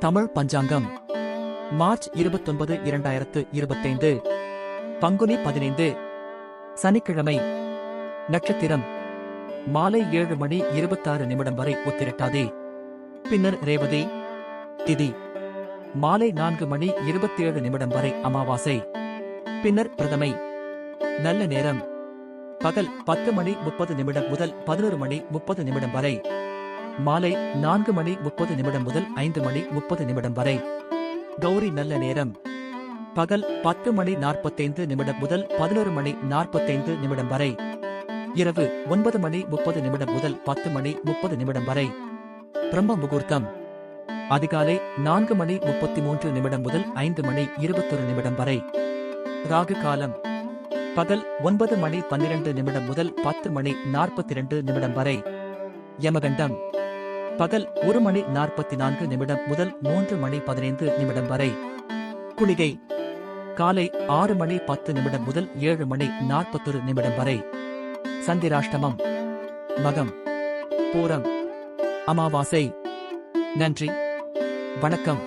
தமிழ் பஞ்சாங்கம் March 29 2025 Panguni 15 சனிக்கிழமை. நட்சத்திரம் மாலை 7:26 வரை உத்திரட்டாதி. பின்னர் ரேவதி. திதி மாலை 4:27 வரை அமாவாசை. பின்னர் பிரதமை. நல்ல நேரம் பகல் 10:30 முதல் 11:30 வரை. மாலை 4:30 முதல் 5:30 வரை. கௌரி நல்ல நேரம் பகல் 10:45 முதல் 11:45 வரை. இரவு 9:30 முதல் 10:30 வரை. பிரம்ம முகூர்த்தம் அதிகாலை 4:33 முதல் 5:21 வரை. ராகு காலம் பகல் 9:12 முதல் 10:42 வரை. யமகண்டம் பகல் 1:44 முதல் 3:15 வரை. குளிகை காலை 6:10 முதல் 7:41 வரை. சந்திராஷ்டமம் மகம் பூரம் அமாவாசை. நன்றி, வணக்கம்.